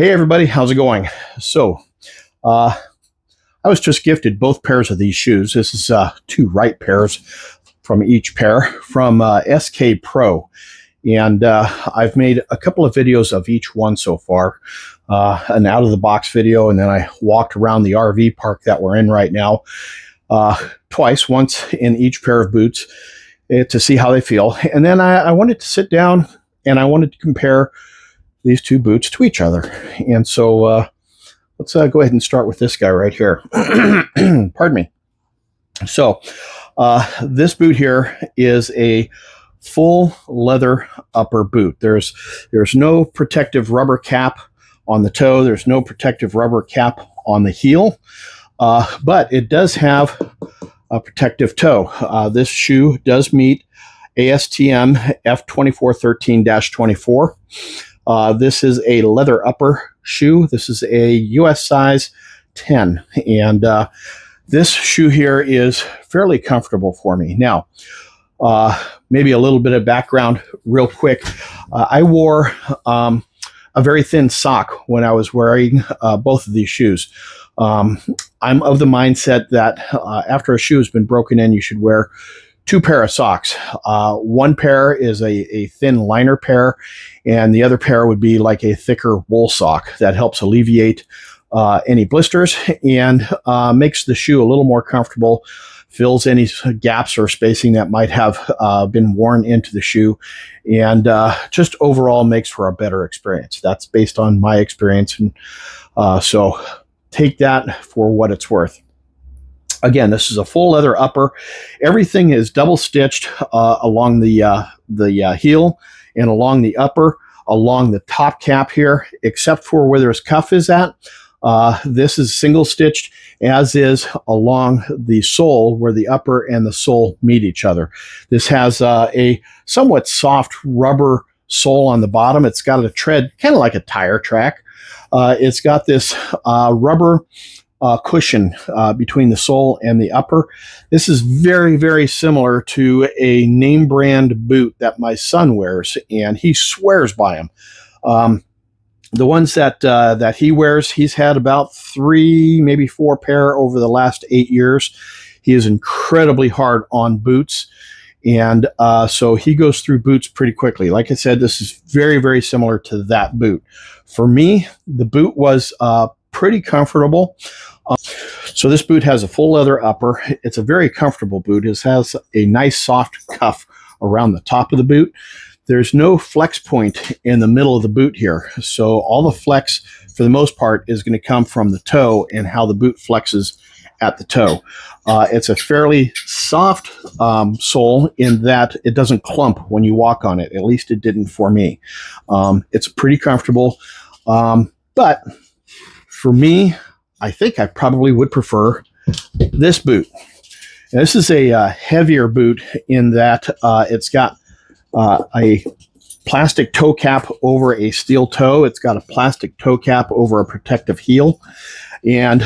Hey everybody, how's it going? So, I was just gifted both pairs of these shoes. This is two right pairs from each pair from SKPro. And I've made a couple of videos of each one so far. An out-of-the-box video, and then I walked around the RV park that we're in right now twice, once in each pair of boots to see how they feel. And then I wanted to sit down and I wanted to compare these two boots to each other. And so let's go ahead and start with this guy right here. Pardon me. So this boot here is a full leather upper boot. There's no protective rubber cap on the toe. There's no protective rubber cap on the heel, but it does have a protective toe. This shoe does meet ASTM F2413-24. This is a leather upper shoe. This is a US size 10. And this shoe here is fairly comfortable for me. Now, maybe a little bit of background real quick. I wore a very thin sock when I was wearing both of these shoes. I'm of the mindset that after a shoe has been broken in, you should wear two pair of socks. One pair is a thin liner pair, and the other pair would be like a thicker wool sock that helps alleviate any blisters and makes the shoe a little more comfortable, fills any gaps or spacing that might have been worn into the shoe, and just overall makes for a better experience. That's based on my experience, and so take that for what it's worth. Again, this is a full leather upper. Everything is double stitched along the heel and along the upper, along the top cap here, except for where this cuff is at. This is single stitched, as is along the sole where the upper and the sole meet each other. This has a somewhat soft rubber sole on the bottom. It's got a tread, kind of like a tire track. It's got this rubber cushion between the sole and the upper. This is very, very similar to a name brand boot that my son wears, and he swears by them. The ones that he wears, he's had about 3, maybe 4 pair over the last 8 years. He is incredibly hard on boots, and so he goes through boots pretty quickly. Like I said, this is very, very similar to that boot. For me, the boot was pretty comfortable. So this boot has a full leather upper. It's a very comfortable boot. It has a nice soft cuff around the top of the boot. There's no flex point in the middle of the boot here. So all the flex, for the most part, is going to come from the toe and how the boot flexes at the toe. It's a fairly soft sole in that it doesn't clump when you walk on it. At least it didn't for me. It's pretty comfortable. But for me, I think I probably would prefer this boot. Now, this is a heavier boot in that it's got a plastic toe cap over a steel toe. It's got a plastic toe cap over a protective heel. And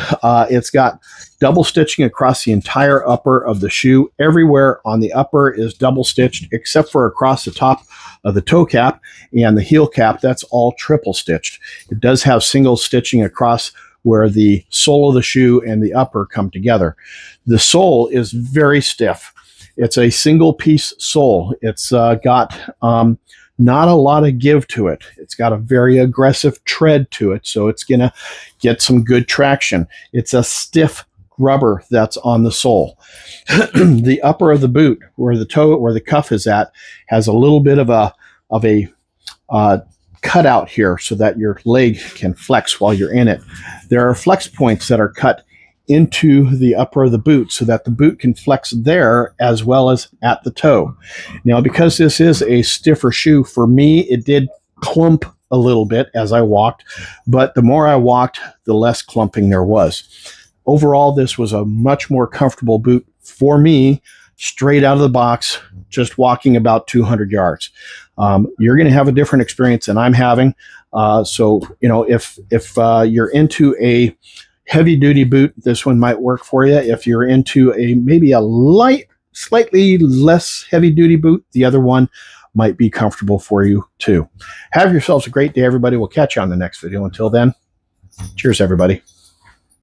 it's got double stitching across the entire upper of the shoe. Everywhere on the upper is double stitched except for across the top of the toe cap and the heel cap. That's all triple stitched. It does have single stitching across where the sole of the shoe and the upper come together. The sole is very stiff. It's a single piece sole. It's got not a lot of give to it. It's got a very aggressive tread to it, so it's gonna get some good traction. It's a stiff rubber that's on the sole. The upper of the boot, where the cuff is at, has a little bit of a cutout here so that your leg can flex while you're in it. There are flex points that are cut into the upper of the boot so that the boot can flex there as well as at the toe. Now, because this is a stiffer shoe, for me, it did clump a little bit as I walked, but the more I walked, the less clumping there was. Overall, this was a much more comfortable boot for me, straight out of the box, just walking about 200 yards. You're going to have a different experience than I'm having. So, you know, if you're into a heavy duty boot, this one might work for you. If you're into maybe a light, slightly less heavy duty boot, the other one might be comfortable for you too. Have yourselves a great day, everybody. We'll catch you on the next video. Until then, cheers, everybody.